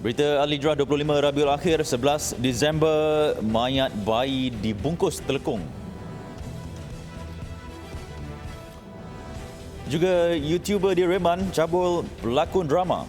Berita Al-Hijrah 25 Rabiul Akhir 11 Disember, mayat bayi dibungkus telekung. Juga YouTuber di Reman cabul pelakon drama.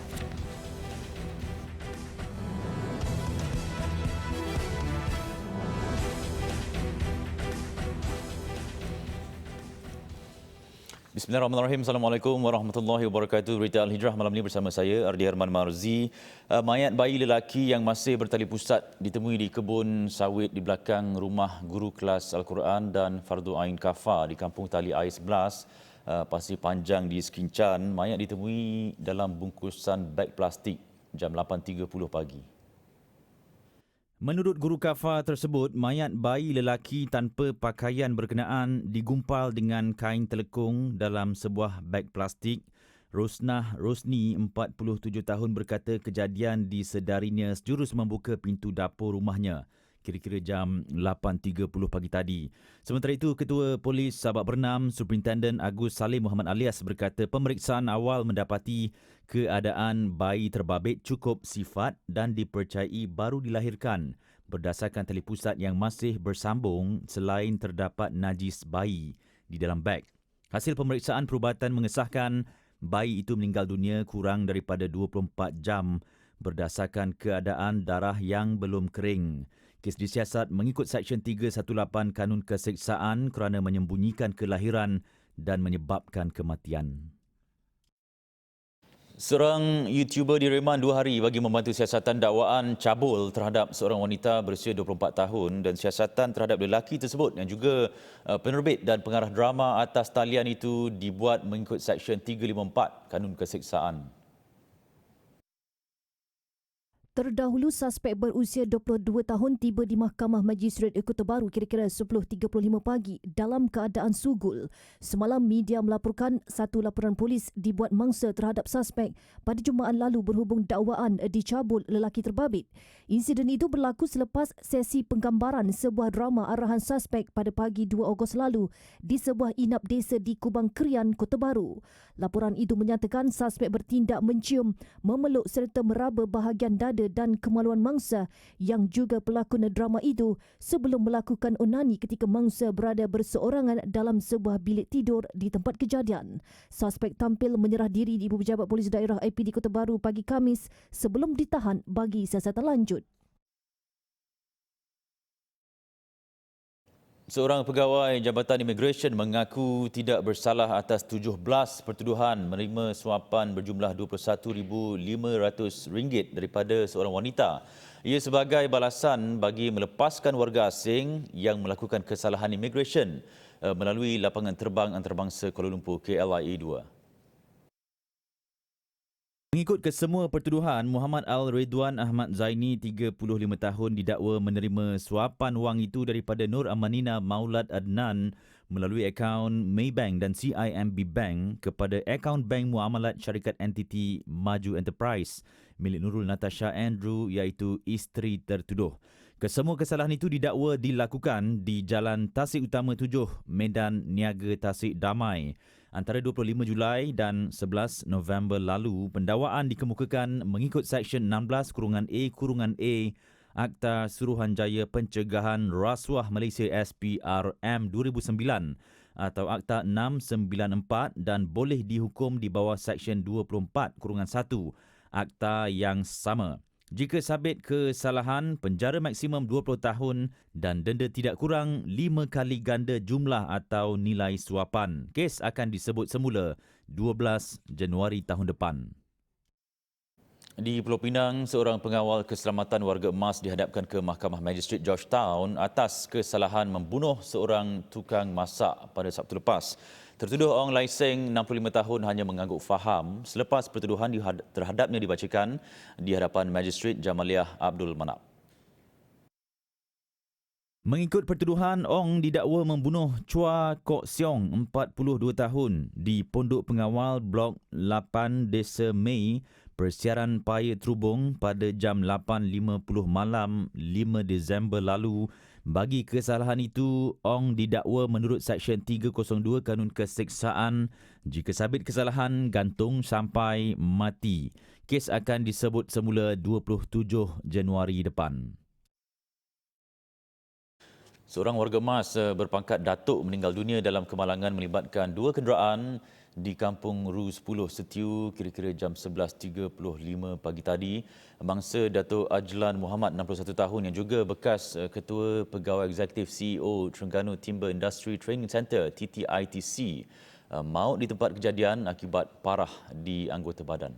Bismillahirrahmanirrahim. Assalamualaikum warahmatullahi wabarakatuh. Berita Al-Hijrah malam ini bersama saya, Ardi Herman Marzi. Mayat bayi lelaki yang masih bertali pusat ditemui di kebun sawit di belakang rumah guru kelas Al-Quran dan Fardu Ain Kafa di Kampung Tali Air 11, Pasir Panjang di Sekincan. Mayat ditemui dalam bungkusan beg plastik jam 8.30 pagi. Menurut guru kafa tersebut, mayat bayi lelaki tanpa pakaian berkenaan digumpal dengan kain telekung dalam sebuah beg plastik. Rosnah Rosni, 47 tahun berkata kejadian disedarinya sejurus membuka pintu dapur rumahnya kira-kira jam 8.30 pagi tadi. Sementara itu, Ketua Polis Sabak Bernam, Superintenden Agus Salim Muhammad Alias berkata pemeriksaan awal mendapati keadaan bayi terbabit cukup sifat dan dipercayai baru dilahirkan berdasarkan tali pusat yang masih bersambung selain terdapat najis bayi di dalam beg. Hasil pemeriksaan perubatan mengesahkan bayi itu meninggal dunia kurang daripada 24 jam berdasarkan keadaan darah yang belum kering. Kes disiasat mengikut Seksyen 318 Kanun Keseksaan kerana menyembunyikan kelahiran dan menyebabkan kematian. Seorang YouTuber di Reman 2 hari bagi membantu siasatan dakwaan cabul terhadap seorang wanita berusia 24 tahun dan siasatan terhadap lelaki tersebut yang juga penerbit dan pengarah drama atas talian itu dibuat mengikut Seksyen 354 Kanun Keseksaan. Terdahulu, suspek berusia 22 tahun tiba di Mahkamah Magistrate Kota Baru kira-kira 10.35 pagi dalam keadaan sugul. Semalam, media melaporkan satu laporan polis dibuat mangsa terhadap suspek pada Jumaat lalu berhubung dakwaan dicabul lelaki terbabit. Insiden itu berlaku selepas sesi penggambaran sebuah drama arahan suspek pada pagi 2 Ogos lalu di sebuah inap desa di Kubang Krian, Kota Baru. Laporan itu menyatakan suspek bertindak mencium, memeluk serta meraba bahagian dada dan kemaluan mangsa yang juga pelakon drama itu sebelum melakukan onani ketika mangsa berada berseorangan dalam sebuah bilik tidur di tempat kejadian. Suspek tampil menyerah diri di Ibu Pejabat Polis Daerah IPD Kota Baru pagi Khamis sebelum ditahan bagi siasatan lanjut. Seorang pegawai Jabatan Immigration mengaku tidak bersalah atas 17 pertuduhan menerima suapan berjumlah RM21,500 daripada seorang wanita. Ia sebagai balasan bagi melepaskan warga asing yang melakukan kesalahan immigration melalui lapangan terbang antarabangsa Kuala Lumpur KLIA 2. Mengikut kesemua pertuduhan, Muhammad Al-Ridwan Ahmad Zaini, 35 tahun, didakwa menerima suapan wang itu daripada Nur Amanina Maulad Adnan melalui akaun Maybank dan CIMB Bank kepada akaun Bank Muamalat Syarikat Entiti Maju Enterprise milik Nurul Natasha Andrew iaitu isteri tertuduh. Kesemua kesalahan itu didakwa dilakukan di Jalan Tasik Utama 7, Medan Niaga Tasik Damai. Antara 25 Julai dan 11 November lalu, pendakwaan dikemukakan mengikut Seksyen 16(A) Akta Suruhanjaya Pencegahan Rasuah Malaysia SPRM 2009 atau Akta 694 dan boleh dihukum di bawah Seksyen 24(1) Akta yang sama. Jika sabit kesalahan, penjara maksimum 20 tahun dan denda tidak kurang 5 kali ganda jumlah atau nilai suapan. Kes akan disebut semula 12 Januari tahun depan. Di Pulau Pinang, seorang pengawal keselamatan warga emas dihadapkan ke Mahkamah Magistrate Georgetown atas kesalahan membunuh seorang tukang masak pada Sabtu lepas. Tertuduh Ong Lai Seng, 65 tahun, hanya mengangguk faham selepas pertuduhan terhadapnya dibacakan di hadapan Magistrate Jamaliah Abdul Manap. Mengikut pertuduhan, Ong didakwa membunuh Chua Kok Siong, 42 tahun, di Pondok Pengawal Blok 8 Desa Mei, Persiaran Paya Trubung pada jam 8.50 malam 5 Disember lalu Bagi kesalahan itu, Ong didakwa menurut Seksyen 302 Kanun Keseksaan jika sabit kesalahan gantung sampai mati. Kes akan disebut semula 27 Januari depan. Seorang warga Mas berpangkat Datuk meninggal dunia dalam kemalangan melibatkan dua kenderaan di Kampung Ru 10 Setiu kira-kira jam 11.35 pagi tadi. Mangsa Datuk Ajlan Muhammad 61 tahun yang juga bekas Ketua Pegawai Eksekutif CEO Terengganu Timber Industry Training Centre TTITC maut di tempat kejadian akibat parah di anggota badan.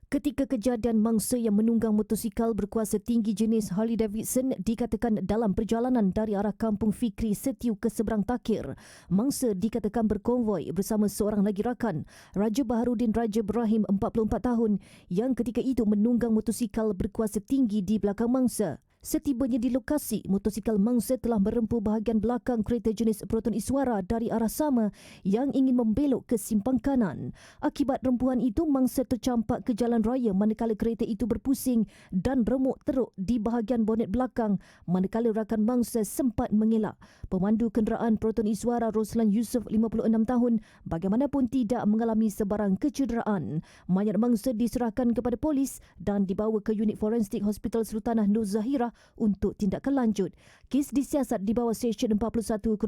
Ketika kejadian, mangsa yang menunggang motosikal berkuasa tinggi jenis Harley Davidson dikatakan dalam perjalanan dari arah Kampung Fikri Setiu ke seberang Takir. Mangsa dikatakan berkonvoi bersama seorang lagi rakan, Raja Baharudin Raja Ibrahim 44 tahun yang ketika itu menunggang motosikal berkuasa tinggi di belakang mangsa. Setibanya di lokasi, motosikal mangsa telah merempuh bahagian belakang kereta jenis Proton Iswara dari arah sama yang ingin membelok ke simpang kanan. Akibat rempuhan itu, mangsa tercampak ke jalan raya manakala kereta itu berpusing dan remuk teruk di bahagian bonet belakang manakala rakan mangsa sempat mengelak. Pemandu kenderaan Proton Iswara Roslan Yusof 56 tahun bagaimanapun tidak mengalami sebarang kecederaan. Mayat mangsa diserahkan kepada polis dan dibawa ke unit forensik Hospital Sultanah Nur Zahirah untuk tindakan lanjut. Kes disiasat di bawah Seksyen 41-1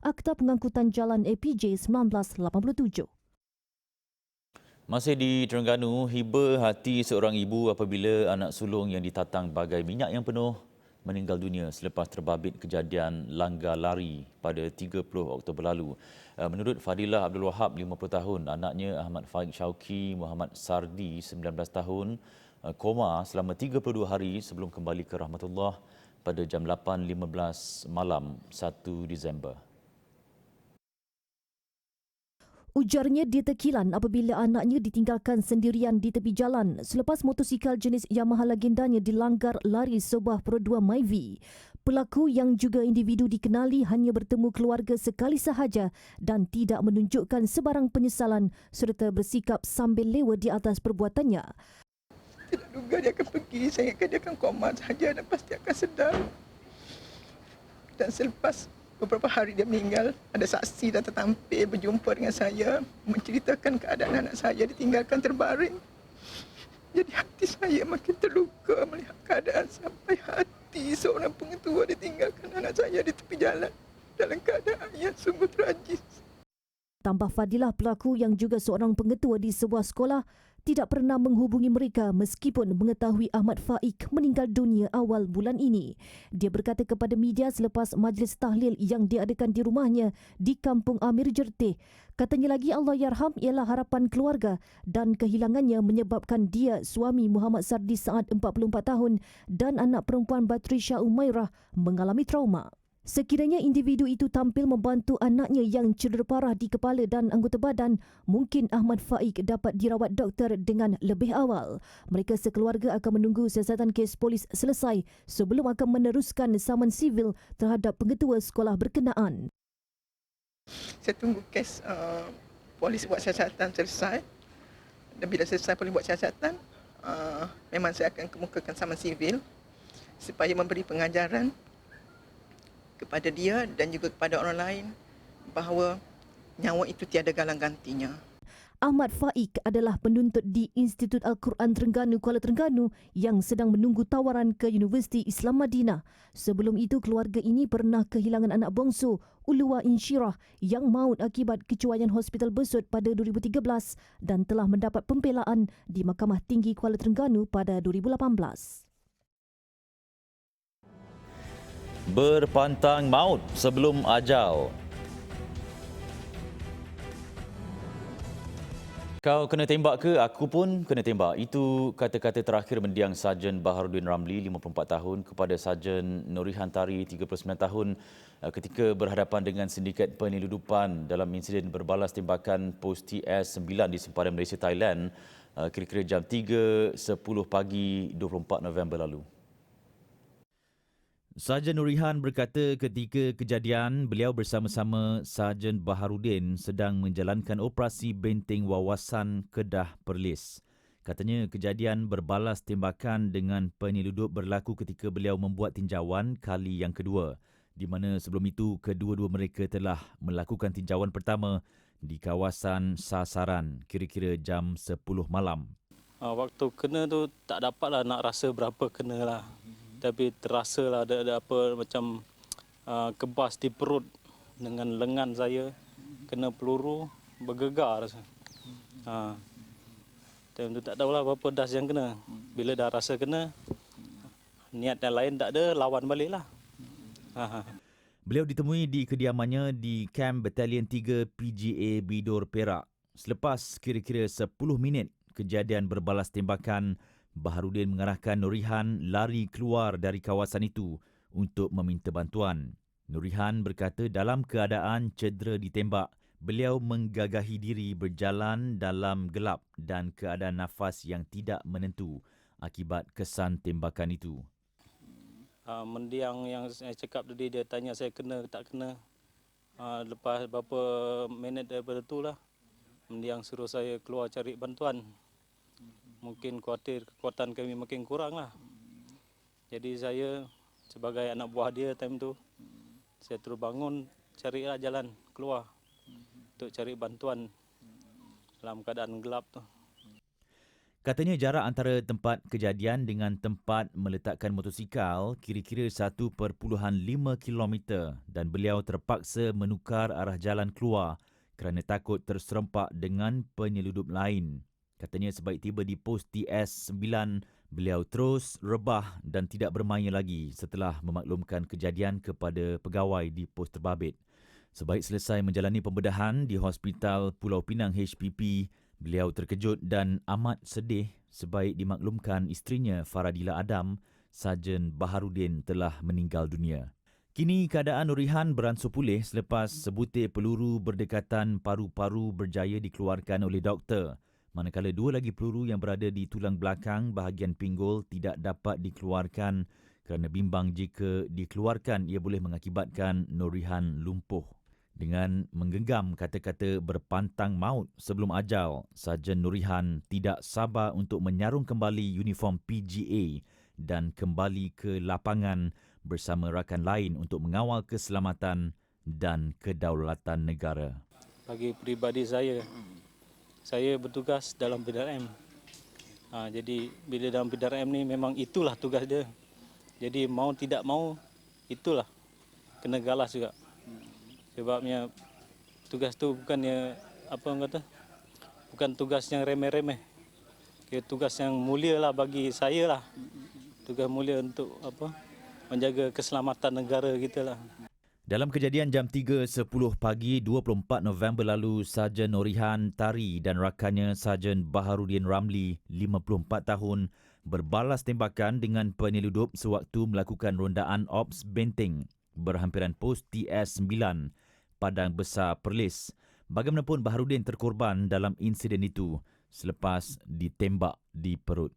Akta Pengangkutan Jalan APJ 1987. Masih di Terengganu, hiba hati seorang ibu apabila anak sulung yang ditatang bagai minyak yang penuh meninggal dunia selepas terbabit kejadian langgar lari pada 30 Oktober lalu. Menurut Fadilah Abdul Wahab, 50 tahun, anaknya Ahmad Faik Syauki Muhammad Sardi, 19 tahun, koma selama 32 hari sebelum kembali ke rahmatullah pada jam 8.15 malam 1 Disember. Ujarnya dia terkilan apabila anaknya ditinggalkan sendirian di tepi jalan selepas motosikal jenis Yamaha legendanya dilanggar lari sebuah Pro 2 Myvi. Pelaku yang juga individu dikenali hanya bertemu keluarga sekali sahaja dan tidak menunjukkan sebarang penyesalan serta bersikap sambil lewa di atas perbuatannya. Tidak duga dia akan pergi, saya ingatkan dia akan koma sahaja dan pasti akan sedar. Dan selepas beberapa hari dia meninggal, ada saksi dan tetampil berjumpa dengan saya, menceritakan keadaan anak saya ditinggalkan terbaring. Jadi hati saya makin terluka melihat keadaan sampai hati seorang pengetua ditinggalkan anak saya di tepi jalan dalam keadaan yang sungguh tragis. Tambah Fadilah, pelaku yang juga seorang pengetua di sebuah sekolah tidak pernah menghubungi mereka meskipun mengetahui Ahmad Faik meninggal dunia awal bulan ini. Dia berkata kepada media selepas majlis tahlil yang diadakan di rumahnya di Kampung Amir Jertih. Katanya lagi Allahyarham ialah harapan keluarga dan kehilangannya menyebabkan dia, suami Muhammad Sardi Saad 44 tahun dan anak perempuan Batrisha Umairah mengalami trauma. Sekiranya individu itu tampil membantu anaknya yang cedera parah di kepala dan anggota badan, mungkin Ahmad Faik dapat dirawat doktor dengan lebih awal. Mereka sekeluarga akan menunggu siasatan kes polis selesai sebelum akan meneruskan saman sivil terhadap pengetua sekolah berkenaan. Saya tunggu kes polis buat siasatan selesai. Dan bila selesai polis buat siasatan, memang saya akan kemukakan saman sivil supaya memberi pengajaran kepada dia dan juga kepada orang lain bahawa nyawa itu tiada galang gantinya. Ahmad Faik adalah penuntut di Institut Al-Quran Terengganu, Kuala Terengganu yang sedang menunggu tawaran ke Universiti Islam Madinah. Sebelum itu, keluarga ini pernah kehilangan anak bongsu, Ulua Insyirah, yang maut akibat kecuaian Hospital Besut pada 2013 dan telah mendapat pembelaan di Mahkamah Tinggi Kuala Terengganu pada 2018. Berpantang maut sebelum ajal. Kau kena tembak ke? Aku pun kena tembak. Itu kata-kata terakhir mendiang Sarjan Baharudin Ramli, 54 tahun, kepada Sarjan Nurihan Tari, 39 tahun, ketika berhadapan dengan sindiket penyeludupan dalam insiden berbalas tembakan pos TS-9 di sempadan Malaysia, Thailand, kira-kira jam 3.10 pagi 24 November lalu. Sarjan Nurihan berkata ketika kejadian, beliau bersama-sama Sarjan Baharudin sedang menjalankan operasi benteng wawasan Kedah Perlis. Katanya kejadian berbalas tembakan dengan penyeludup berlaku ketika beliau membuat tinjauan kali yang kedua, di mana sebelum itu kedua-dua mereka telah melakukan tinjauan pertama di kawasan sasaran kira-kira jam 10 malam. Waktu kena tu tak dapatlah nak rasa berapa kena lah. Tapi terasa lah ada apa macam kebas di perut dengan lengan saya. Kena peluru, bergegar rasa. Time tu tak tahulah berapa das yang kena. Bila dah rasa kena, niat yang lain tak ada, lawan balik lah. Beliau ditemui di kediamannya di Kamp Batalion 3 PGA Bidor Perak. Selepas kira-kira 10 minit kejadian berbalas tembakan, Baharudin mengarahkan Nurihan lari keluar dari kawasan itu untuk meminta bantuan. Nurihan berkata dalam keadaan cedera ditembak, beliau menggagahi diri berjalan dalam gelap dan keadaan nafas yang tidak menentu akibat kesan tembakan itu. Mendiang yang saya cakap tadi, dia tanya saya kena ke tak kena. Lepas beberapa minit daripada tu lah, mendiang suruh saya keluar cari bantuan. Mungkin khawatir kekuatan kami makin kurang lah. Jadi saya sebagai anak buah dia time tu, saya terus bangun carilah jalan keluar untuk cari bantuan dalam keadaan gelap tu. Katanya jarak antara tempat kejadian dengan tempat meletakkan motosikal kira-kira 1.5 kilometer dan beliau terpaksa menukar arah jalan keluar kerana takut terserempak dengan penyeludup lain. Katanya sebaik tiba di pos TS9, beliau terus rebah dan tidak bermain lagi setelah memaklumkan kejadian kepada pegawai di pos terbabit. Sebaik selesai menjalani pembedahan di Hospital Pulau Pinang HPP, beliau terkejut dan amat sedih sebaik dimaklumkan isterinya Faradila Adam, Sarjan Baharudin telah meninggal dunia. Kini keadaan Nurihan beransur pulih selepas sebutir peluru berdekatan paru-paru berjaya dikeluarkan oleh doktor. Manakala dua lagi peluru yang berada di tulang belakang bahagian pinggul tidak dapat dikeluarkan kerana bimbang jika dikeluarkan ia boleh mengakibatkan Nurihan lumpuh. Dengan menggenggam kata-kata berpantang maut sebelum ajal, Sarjan Nurihan tidak sabar untuk menyarung kembali uniform PGA dan kembali ke lapangan bersama rakan lain untuk mengawal keselamatan dan kedaulatan negara. Bagi peribadi saya bertugas dalam PDRM. Jadi bila dalam PDRM ni memang itulah tugas dia. Jadi mau tidak mau itulah kena galas juga. Sebabnya tugas tu bukannya apa orang kata, bukan tugas yang remeh-remeh. Tugas yang mulia lah bagi saya lah. Tugas mulia untuk menjaga keselamatan negara kita lah. Dalam kejadian jam 3.10 pagi 24 November lalu, Sarjan Nurihan Tari dan rakannya Sarjan Baharudin Ramli, 54 tahun, berbalas tembakan dengan penyeludup sewaktu melakukan rondaan Ops Benteng berhampiran pos TS9, Padang Besar Perlis. Bagaimanapun Baharudin terkorban dalam insiden itu selepas ditembak di perut.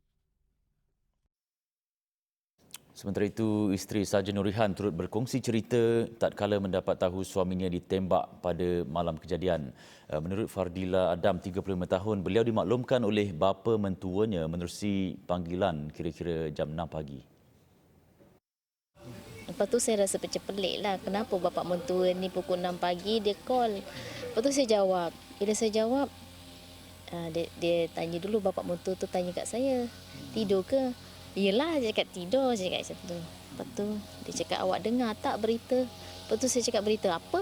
Sementara itu, isteri Sarjan Nurihan turut berkongsi cerita tatkala mendapat tahu suaminya ditembak pada malam kejadian. Menurut Fardila Adam, 35 tahun, beliau dimaklumkan oleh bapa mentuanya menerusi panggilan kira-kira jam 6 pagi. Lepas tu saya rasa macam pelik lah. Kenapa bapa mentua ni pukul 6 pagi dia call. Lepas tu saya jawab. Bila saya jawab, dia tanya dulu, bapa mentua tu tanya kat saya, tidur ke? Yelah, saya cakap tidur, saya cakap macam tu. Lepas tu dia cakap, awak dengar tak berita? Lepas tu saya cakap, berita apa?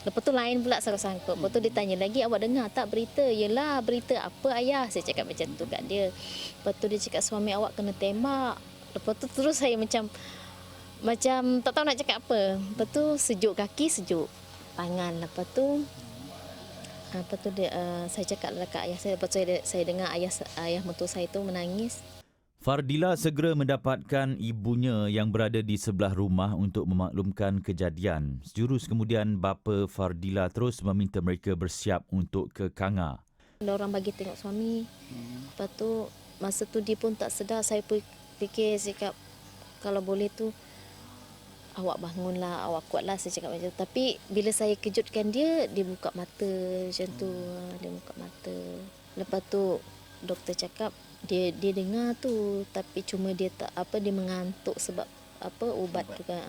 Lepas tu lain pula sangkut-sangkut. Lepas tu dia tanya lagi, awak dengar tak berita? Yelah, berita apa ayah? Saya cakap macam tu kat dia. Lepas tu dia cakap, suami awak kena tembak. Lepas tu terus saya macam tak tahu nak cakap apa. Lepas tu sejuk kaki, sejuk tangan. Lepas tu saya cakap kat ayah saya. Lepas tu saya dengar ayah mentua saya tu menangis. Fardila segera mendapatkan ibunya yang berada di sebelah rumah untuk memaklumkan kejadian. Sejurus kemudian bapa Fardila terus meminta mereka bersiap untuk ke Kanga. Orang bagi tengok suami. Lepas tu masa tu dia pun tak sedar. Saya fikir, cakap kalau boleh tu awak bangunlah, awak kuatlah, saya cakap macam tu. Tapi bila saya kejutkan dia buka mata macam tu. Dia buka mata. Lepas tu doktor cakap dia dengar tu, tapi cuma dia tak dia mengantuk sebab ubat tu kan.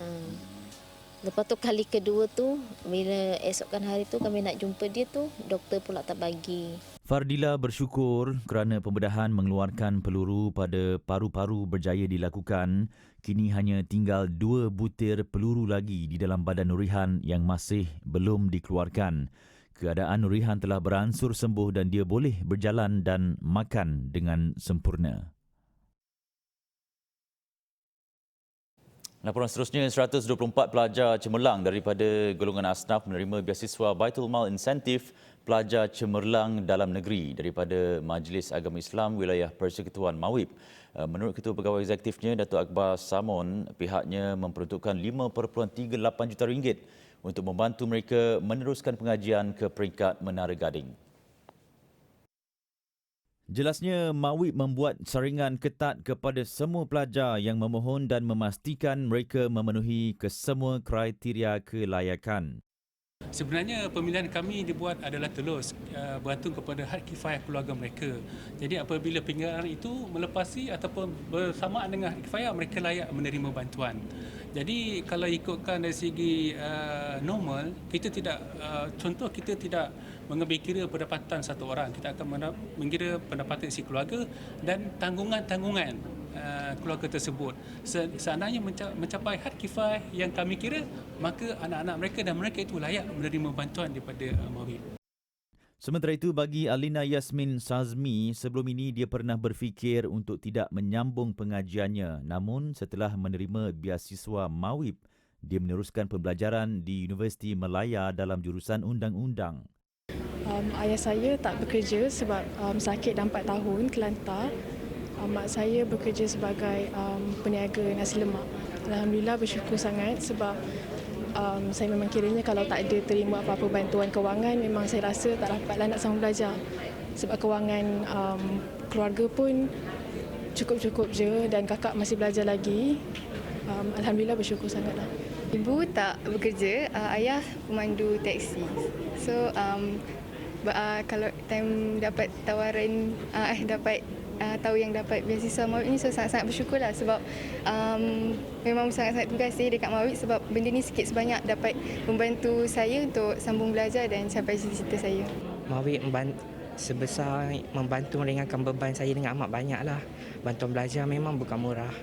Lepas tu kali kedua tu, bila esokkan hari tu kami nak jumpa dia tu, doktor pula tak bagi. Fardila bersyukur kerana pembedahan mengeluarkan peluru pada paru-paru berjaya dilakukan. Kini hanya tinggal 2 butir peluru lagi di dalam badan Nurihan yang masih belum dikeluarkan. Keadaan Nurihan telah beransur sembuh dan dia boleh berjalan dan makan dengan sempurna. Laporan seterusnya, 124 pelajar cemerlang daripada golongan asnaf menerima beasiswa Baitul Mal Insentif Pelajar Cemerlang Dalam Negeri daripada Majlis Agama Islam Wilayah Persekutuan Mawib. Menurut Ketua Pegawai Eksekutifnya, Datuk Akbar Samon, pihaknya memperuntukkan RM5.38 juta untuk membantu mereka meneruskan pengajian ke peringkat Menara Gading. Jelasnya, Mawib membuat saringan ketat kepada semua pelajar yang memohon dan memastikan mereka memenuhi kesemua kriteria kelayakan. Sebenarnya pemilihan kami dibuat adalah telus bergantung kepada had kifayah keluarga mereka. Jadi apabila pinggiran itu melepasi ataupun bersamaan dengan had kifayah, mereka layak menerima bantuan. Jadi kalau ikutkan dari segi normal, kita tidak contoh kita tidak mengambil kira pendapatan satu orang, kita akan mengira pendapatan si keluarga dan tanggungan-tanggungan keluarga tersebut. Seandainya mencapai had kifayah yang kami kira, maka anak-anak mereka dan mereka itu layak menerima bantuan daripada Mawib. Sementara itu, bagi Alina Yasmin Sazmi, sebelum ini dia pernah berfikir untuk tidak menyambung pengajiannya. Namun setelah menerima beasiswa Mawib, dia meneruskan pembelajaran di Universiti Malaya dalam jurusan undang-undang. Ayah saya tak bekerja sebab sakit dah 4 tahun, Kelantar. Mak saya bekerja sebagai peniaga nasi lemak. Alhamdulillah bersyukur sangat sebab saya memang kiranya kalau tak ada terima apa-apa bantuan kewangan, memang saya rasa tak dapatlah nak sambung belajar. Sebab kewangan keluarga pun cukup-cukup je dan kakak masih belajar lagi. Alhamdulillah bersyukur sangatlah. Ibu tak bekerja, ayah pemandu teksi. So kalau time dapat tawaran, tahu yang dapat beasiswa Mawib ni, so sangat-sangat bersyukurlah sebab memang sangat-sangat terima kasih dekat Mawib sebab benda ni sikit sebanyak dapat membantu saya untuk sambung belajar dan capai cita-cita saya. Mawib sebesar membantu meringankan beban saya dengan amat banyaklah. Bantuan belajar memang bukan murah.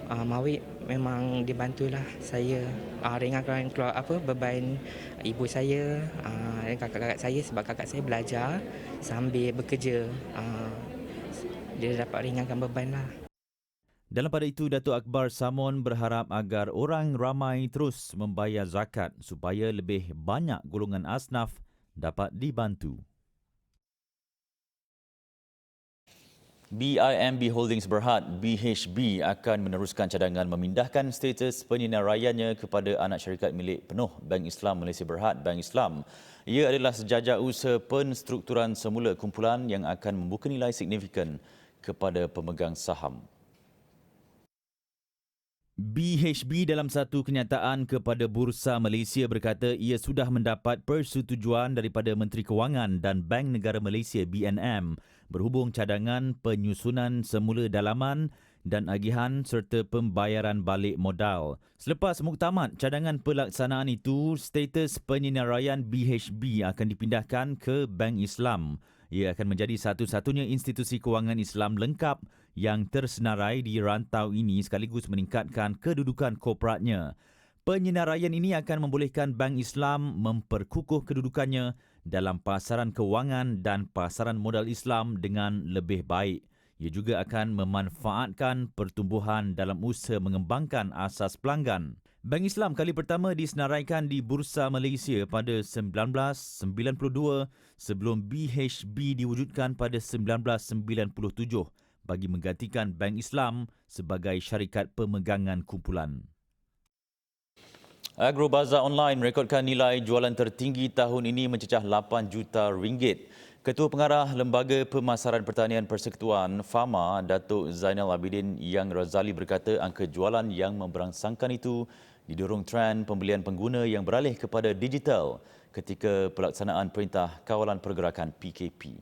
Mawib memang dibantulah saya ringankan beban ibu saya dan kakak-kakak saya sebab kakak saya belajar sambil bekerja. Dia dapat ringankan beban lah. Dalam pada itu, Datuk Akbar Samon berharap agar orang ramai terus membayar zakat supaya lebih banyak golongan asnaf dapat dibantu. BIMB Holdings Berhad (BHB) akan meneruskan cadangan memindahkan status penyinaraiannya kepada anak syarikat milik penuh Bank Islam Malaysia Berhad, Bank Islam. Ia adalah sejajar usaha penstrukturan semula kumpulan yang akan membuka nilai signifikan kepada pemegang saham. BHB dalam satu kenyataan kepada Bursa Malaysia berkata ia sudah mendapat persetujuan daripada Menteri Kewangan dan Bank Negara Malaysia BNM berhubung cadangan penyusunan semula dalaman dan agihan serta pembayaran balik modal. Selepas muktamad cadangan pelaksanaan itu, status penyinaraian BHB akan dipindahkan ke Bank Islam. Ia akan menjadi satu-satunya institusi kewangan Islam lengkap yang tersenarai di rantau ini sekaligus meningkatkan kedudukan korporatnya. Penyinaraian ini akan membolehkan Bank Islam memperkukuh kedudukannya dalam pasaran kewangan dan pasaran modal Islam dengan lebih baik. Ia juga akan memanfaatkan pertumbuhan dalam usaha mengembangkan asas pelanggan. Bank Islam kali pertama disenaraikan di Bursa Malaysia pada 1992 sebelum BHB diwujudkan pada 1997 bagi menggantikan Bank Islam sebagai syarikat pemegangan kumpulan. Agrobazar Online merekodkan nilai jualan tertinggi tahun ini mencecah 8 juta ringgit. Ketua Pengarah Lembaga Pemasaran Pertanian Persekutuan FAMA, Datuk Zainal Abidin Yang Razali berkata angka jualan yang memberangsangkan itu didorong trend pembelian pengguna yang beralih kepada digital ketika pelaksanaan Perintah Kawalan Pergerakan PKP.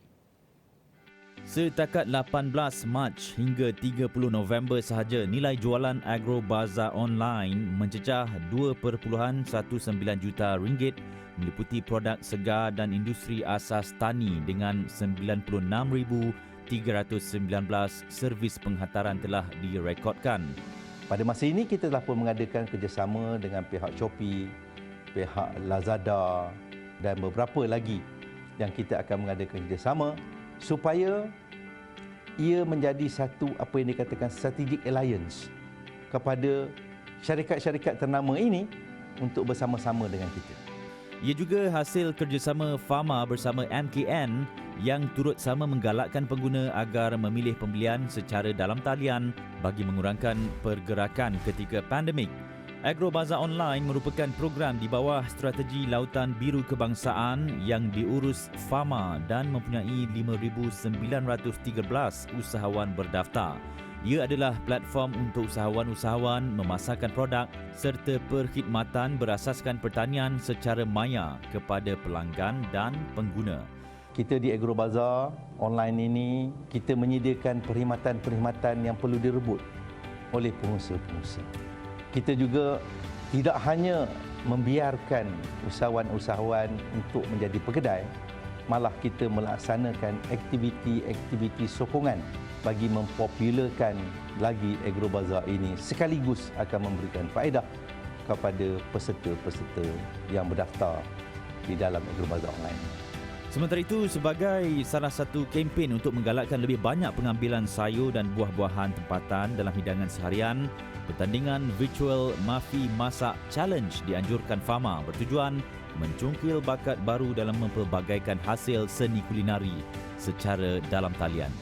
Setakat 18 Mac hingga 30 November sahaja, nilai jualan Agro Bazaar online mencecah 2.19 juta ringgit meliputi produk segar dan industri asas tani dengan 96,319 servis penghantaran telah direkodkan. Pada masa ini kita telah pun mengadakan kerjasama dengan pihak Shopee, pihak Lazada dan beberapa lagi yang kita akan mengadakan kerjasama supaya ia menjadi satu apa yang dikatakan strategic alliance kepada syarikat-syarikat ternama ini untuk bersama-sama dengan kita. Ia juga hasil kerjasama Fama bersama MKN yang turut sama menggalakkan pengguna agar memilih pembelian secara dalam talian bagi mengurangkan pergerakan ketika pandemik. Agro Bazaar Online merupakan program di bawah Strategi Lautan Biru Kebangsaan yang diurus Fama dan mempunyai 5,913 usahawan berdaftar. Ia adalah platform untuk usahawan-usahawan memasarkan produk serta perkhidmatan berasaskan pertanian secara maya kepada pelanggan dan pengguna. Kita di Agro Bazaar Online ini, kita menyediakan perkhidmatan-perkhidmatan yang perlu direbut oleh pengusaha-pengusaha. Kita juga tidak hanya membiarkan usahawan-usahawan untuk menjadi pekedai, malah kita melaksanakan aktiviti-aktiviti sokongan bagi mempopularkan lagi Agro Bazaar ini sekaligus akan memberikan faedah kepada peserta-peserta yang berdaftar di dalam Agro Bazaar Online. Sementara itu, sebagai salah satu kempen untuk menggalakkan lebih banyak pengambilan sayur dan buah-buahan tempatan dalam hidangan seharian, pertandingan virtual Mafi Masak Challenge dianjurkan Fama bertujuan mencungkil bakat baru dalam mempelbagaikan hasil seni kulinari secara dalam talian.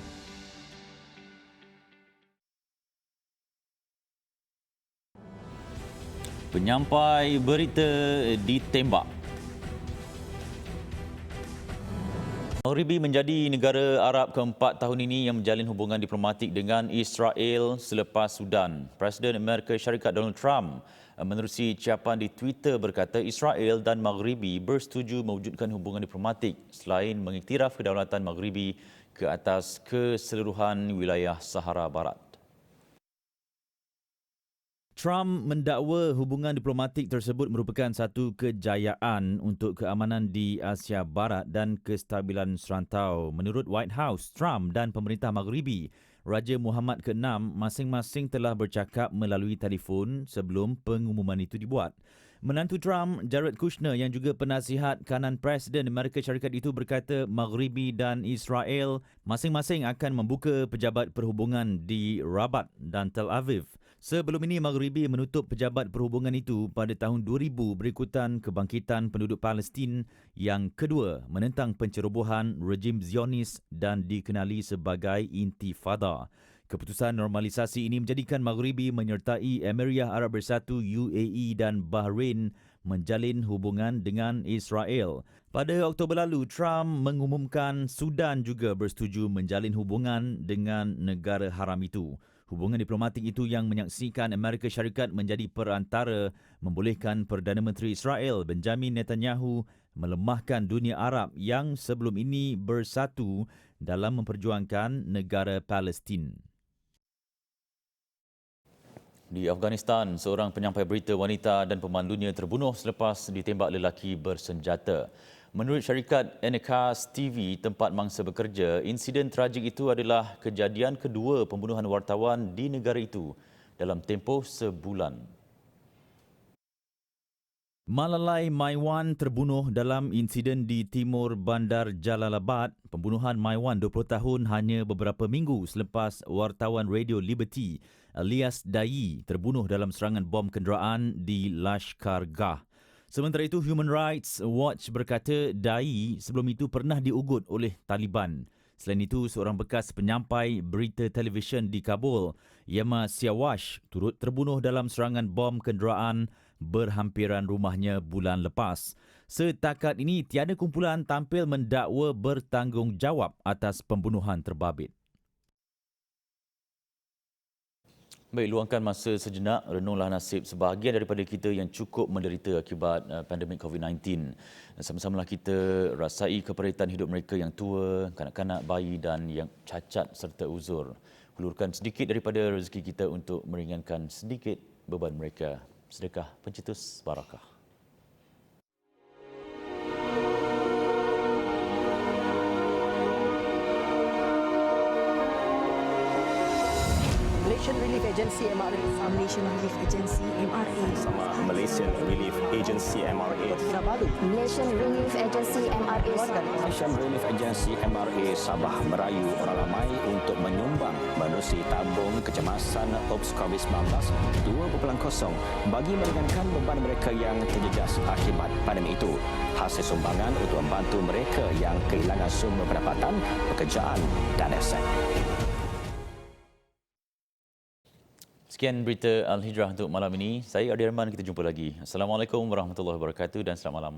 Penyampai berita ditembak. Maghribi menjadi negara Arab keempat tahun ini yang menjalin hubungan diplomatik dengan Israel selepas Sudan. Presiden Amerika Syarikat Donald Trump menerusi ucapan di Twitter berkata Israel dan Maghribi bersetuju mewujudkan hubungan diplomatik selain mengiktiraf kedaulatan Maghribi ke atas keseluruhan wilayah Sahara Barat. Trump mendakwa hubungan diplomatik tersebut merupakan satu kejayaan untuk keamanan di Asia Barat dan kestabilan serantau. Menurut White House, Trump dan pemerintah Maghribi, Raja Muhammad ke-6 masing-masing telah bercakap melalui telefon sebelum pengumuman itu dibuat. Menantu Trump, Jared Kushner yang juga penasihat kanan Presiden Amerika Syarikat itu berkata Maghribi dan Israel masing-masing akan membuka pejabat perhubungan di Rabat dan Tel Aviv. Sebelum ini, Maghribi menutup pejabat perhubungan itu pada tahun 2000 berikutan kebangkitan penduduk Palestin yang kedua menentang pencerobohan rejim Zionis dan dikenali sebagai Intifada. Keputusan normalisasi ini menjadikan Maghribi menyertai Emirat Arab Bersatu, UAE dan Bahrain menjalin hubungan dengan Israel. Pada Oktober lalu, Trump mengumumkan Sudan juga bersetuju menjalin hubungan dengan negara haram itu. Hubungan diplomatik itu yang menyaksikan Amerika Syarikat menjadi perantara membolehkan Perdana Menteri Israel Benjamin Netanyahu melemahkan dunia Arab yang sebelum ini bersatu dalam memperjuangkan negara Palestin. Di Afghanistan, seorang penyampai berita wanita dan pemandunya terbunuh selepas ditembak lelaki bersenjata. Menurut syarikat Enacast TV tempat mangsa bekerja, insiden tragik itu adalah kejadian kedua pembunuhan wartawan di negara itu dalam tempoh sebulan. Malalai Maiwan terbunuh dalam insiden di timur bandar Jalalabad. Pembunuhan Maiwan 20 tahun hanya beberapa minggu selepas wartawan Radio Liberty alias Dai terbunuh dalam serangan bom kenderaan di Lashkargah. Sementara itu, Human Rights Watch berkata Dai sebelum itu pernah diugut oleh Taliban. Selain itu, seorang bekas penyampai berita televisyen di Kabul, Yema Siawash, turut terbunuh dalam serangan bom kenderaan berhampiran rumahnya bulan lepas. Setakat ini, tiada kumpulan tampil mendakwa bertanggungjawab atas pembunuhan terbabit. Baik, luangkan masa sejenak, renunglah nasib sebahagian daripada kita yang cukup menderita akibat pandemik COVID-19. Sama-samalah kita rasai keperitan hidup mereka yang tua, kanak-kanak, bayi dan yang cacat serta uzur. Hulurkan sedikit daripada rezeki kita untuk meringankan sedikit beban mereka. Sedekah pencetus barakah. Malaysian Relief Agency MRA. Malaysian Relief Agency MRA. Sama Malaysian Relief Agency MRA. Kinabalu. Malaysian Relief Agency MRA. Malaysian Relief Agency MRA Sabah merayu orang ramai untuk menyumbang menerusi tabung kecemasan OPS COVID-19 2.0 bagi meringankan beban mereka yang terjejas akibat pandemik itu. Hasil sumbangan untuk membantu mereka yang kehilangan sumber pendapatan, pekerjaan dan aset. Sekian berita Al-Hijrah untuk malam ini. Saya Adi Rahman, kita jumpa lagi. Assalamualaikum warahmatullahi wabarakatuh dan selamat malam.